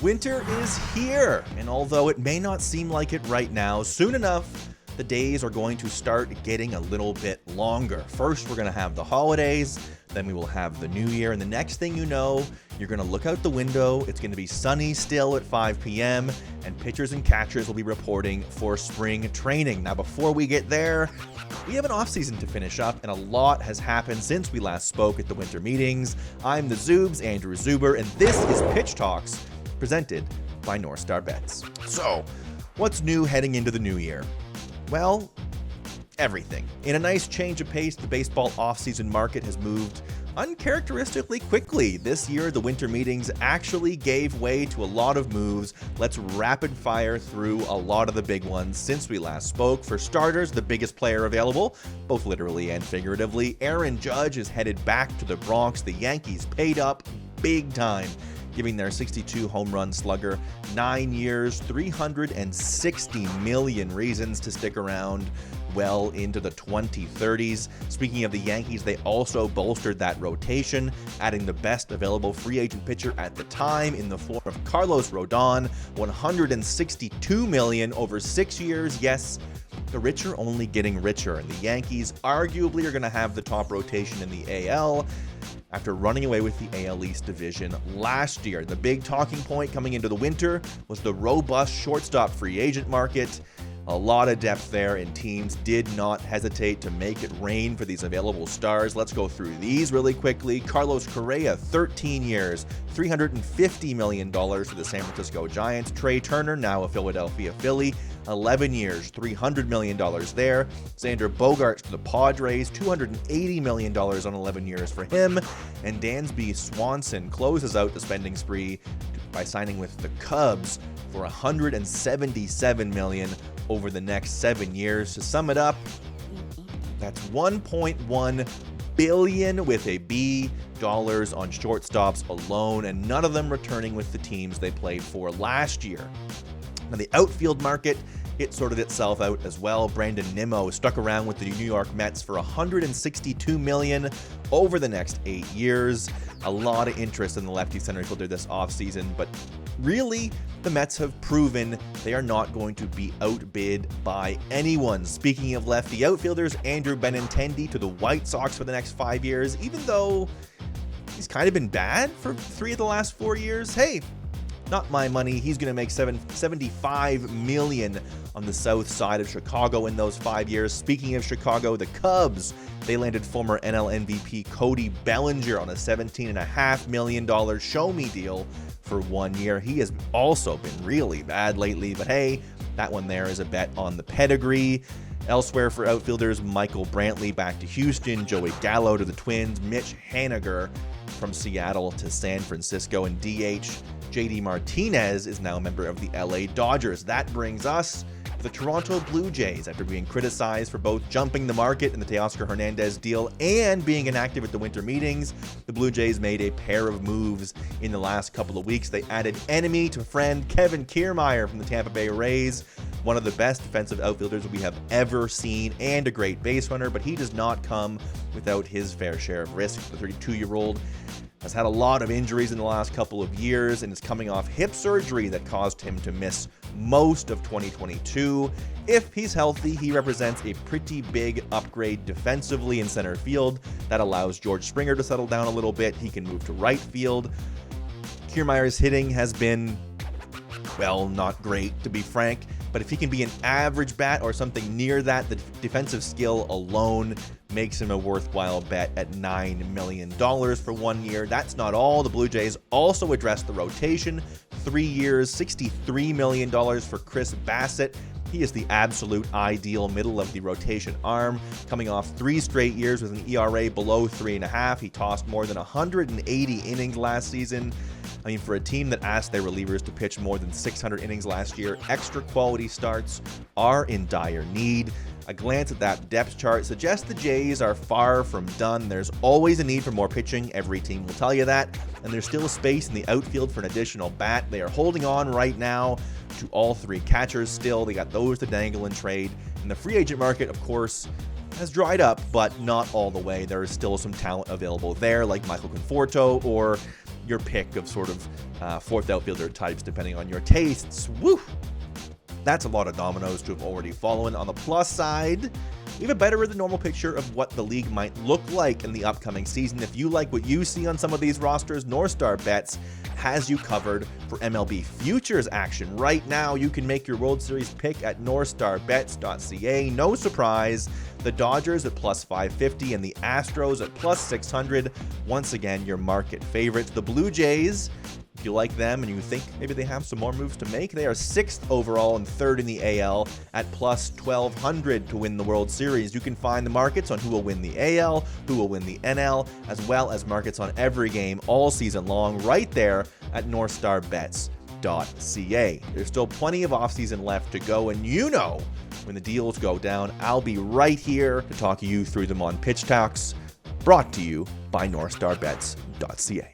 Winter is here, and although it may not seem like it right now, soon enough, the days are going to start getting a little bit longer. First, we're going to have the holidays, then we will have the new year, and the next thing you know, you're going to look out the window, it's going to be sunny still at 5 p.m., and pitchers and catchers will be reporting for spring training. Now, before we get there, we have an off-season to finish up, and a lot has happened since we last spoke at the winter meetings. I'm the Zubes, Andrew Zuber, and this is Pitch Talks, presented by North Star Bets. So, what's new heading into the new year? Well, everything. In a nice change of pace, the baseball offseason market has moved uncharacteristically quickly. This year, the winter meetings actually gave way to a lot of moves. Let's rapid fire through a lot of the big ones since we last spoke. For starters, the biggest player available, both literally and figuratively, Aaron Judge is headed back to the Bronx. The Yankees paid up big time, giving their 62 home run slugger 9 years, $360 million reasons to stick around well into the 2030s. Speaking of the Yankees, they also bolstered that rotation, adding the best available free agent pitcher at the time in the form of Carlos Rodon, $162 million over 6 years. Yes, the rich are only getting richer, and the Yankees arguably are going to have the top rotation in the AL after running away with the AL East division last year. The big talking point coming into the winter was the robust shortstop free agent market. A lot of depth there, and teams did not hesitate to make it rain for these available stars. Let's go through these really quickly. Carlos Correa, 13 years, $350 million to the San Francisco Giants. Trey Turner, now a Philadelphia Philly, 11 years, $300 million there. Xander Bogaerts to the Padres, $280 million on 11 years for him. And Dansby Swanson closes out the spending spree by signing with the Cubs for $177 million over the next 7 years. To sum it up, that's $1.1 billion with a B dollars on shortstops alone, and none of them returning with the teams they played for last year. Now, the outfield market, it sorted itself out as well. Brandon Nimmo stuck around with the New York Mets for $162 million over the next 8 years. A lot of interest in the lefty center fielder this offseason, but really, the Mets have proven they are not going to be outbid by anyone. Speaking of lefty outfielders, Andrew Benintendi to the White Sox for the next 5 years. Even though he's kind of been bad for 3 of the last 4 years, hey, not my money. He's going to make $75 million on the south side of Chicago in those 5 years. Speaking of Chicago, the Cubs, they landed former NL MVP Cody Bellinger on a $17.5 million show-me deal for 1 year. He has also been really bad lately, but hey, that one there is a bet on the pedigree. Elsewhere for outfielders, Michael Brantley back to Houston, Joey Gallo to the Twins, Mitch Haniger from Seattle to San Francisco, and DH JD Martinez is now a member of the LA Dodgers. That brings us to the Toronto Blue Jays. After being criticized for both jumping the market in the Teoscar Hernandez deal and being inactive at the winter meetings, the Blue Jays made a pair of moves in the last couple of weeks. They added enemy to friend Kevin Kiermaier from the Tampa Bay Rays, one of the best defensive outfielders we have ever seen and a great base runner, but he does not come without his fair share of risk. The 32-year-old has had a lot of injuries in the last couple of years and is coming off hip surgery that caused him to miss most of 2022. If he's healthy, he represents a pretty big upgrade defensively in center field that allows George Springer to settle down a little bit. He can move to right field. Kiermaier's hitting has been, well, not great, to be frank, but if he can be an average bat or something near that, the defensive skill alone makes him a worthwhile bet at $9 million for 1 year. That's not all. The Blue Jays also addressed the rotation. 3 years, $63 million for Chris Bassett. He is the absolute ideal middle of the rotation arm, coming off 3 straight years with an ERA below 3.5. He tossed more than 180 innings last season. I mean, for a team that asked their relievers to pitch more than 600 innings last year, extra quality starts are in dire need. A glance at that depth chart suggests the Jays are far from done. There's always a need for more pitching. Every team will tell you that. And there's still space in the outfield for an additional bat. They are holding on right now to all 3 catchers still. They got those to dangle and trade. And the free agent market, of course, has dried up, but not all the way. There is still some talent available there, like Michael Conforto or your pick of sort of fourth outfielder types depending on your tastes. Woo! That's a lot of dominoes to have already fallen. On the plus side, we have a better than normal picture of what the league might look like in the upcoming season. If you like what you see on some of these rosters, North Star Bets has you covered for MLB futures action. Right now, you can make your World Series pick at northstarbets.ca. No surprise, the Dodgers at plus 550 and the Astros at plus 600. Once again, your market favorites. The Blue Jays, if you like them and you think maybe they have some more moves to make, they are 6th overall and 3rd in the AL at plus 1,200 to win the World Series. You can find the markets on who will win the AL, who will win the NL, as well as markets on every game all season long right there at northstarbets.ca. There's still plenty of offseason left to go, and you know when the deals go down, I'll be right here to talk you through them on Pitch Talks, brought to you by northstarbets.ca.